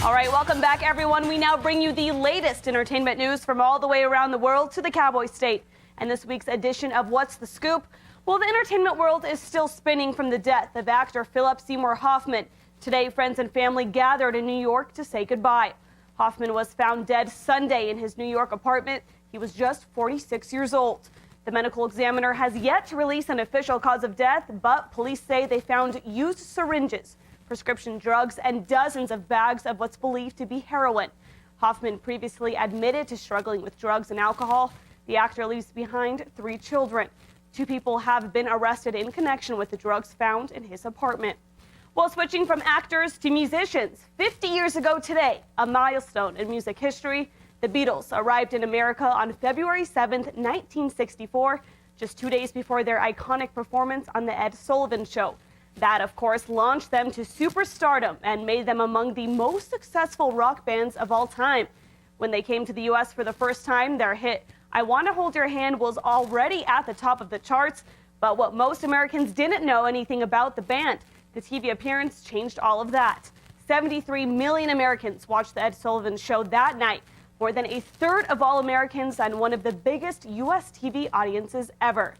All right, welcome back, everyone. We now bring you the latest entertainment news from all the way around the world to the Cowboy State. And this week's edition of What's the Scoop? Well, the entertainment world is still spinning from the death of actor Philip Seymour Hoffman. Today, friends and family gathered in New York to say goodbye. Hoffman was found dead Sunday in his New York apartment. He was just 46 years old. The medical examiner has yet to release an official cause of death, but police say they found used syringes, prescription drugs, and dozens of bags of what's believed to be heroin. Hoffman previously admitted to struggling with drugs and alcohol. The actor leaves behind 3 children. 2 people have been arrested in connection with the drugs found in his apartment. Well, switching from actors to musicians, 50 years ago today, a milestone in music history, the Beatles arrived in America on February 7th, 1964, just 2 days before their iconic performance on The Ed Sullivan Show. That, of course, launched them to superstardom and made them among the most successful rock bands of all time. When they came to the U.S. for the first time, their hit I Want to Hold Your Hand was already at the top of the charts. But what most Americans didn't know anything about the band, the TV appearance changed all of that. 73 million Americans watched The Ed Sullivan Show that night, more than a third of all Americans and one of the biggest U.S. TV audiences ever.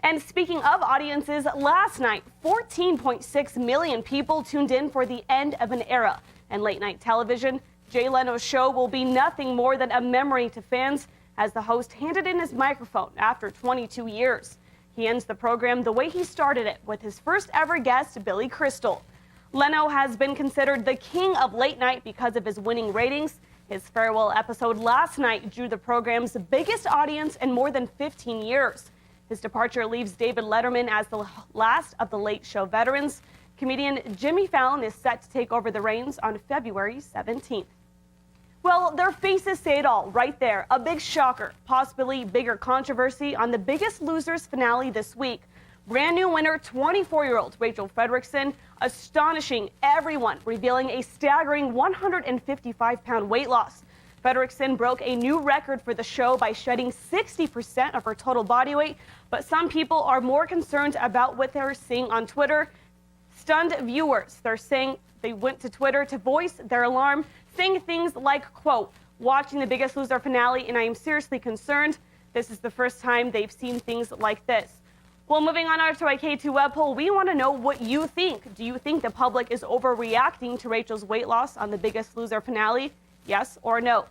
And speaking of audiences, last night, 14.6 million people tuned in for the end of an era. And late-night television, Jay Leno's show will be nothing more than a memory to fans as the host handed in his microphone after 22 years. He ends the program the way he started it, with his first ever guest, Billy Crystal. Leno has been considered the king of late night because of his winning ratings. His farewell episode last night drew the program's biggest audience in more than 15 years. His departure leaves David Letterman as the last of the Late Show veterans. Comedian Jimmy Fallon is set to take over the reins on February 17th. Well, their faces say it all right there. A big shocker, possibly bigger controversy on The Biggest Losers finale this week. Brand new winner, 24-year-old Rachel Fredrickson, astonishing everyone, revealing a staggering 155-pound weight loss. Fredrickson broke a new record for the show by shedding 60% of her total body weight, but some people are more concerned about what they're seeing on Twitter. Stunned viewers, they're saying they went to Twitter to voice their alarm, saying things like, quote, watching The Biggest Loser finale and I am seriously concerned. This is the first time they've seen things like this. Well, moving on to our K2 web poll, we want to know what you think. Do you think the public is overreacting to Rachel's weight loss on The Biggest Loser finale? Yes or no?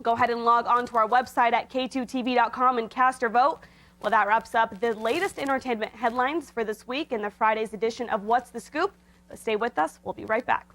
Go ahead and log on to our website at k2tv.com and cast your vote. Well, that wraps up the latest entertainment headlines for this week in the Friday's edition of What's the Scoop. But stay with us. We'll be right back.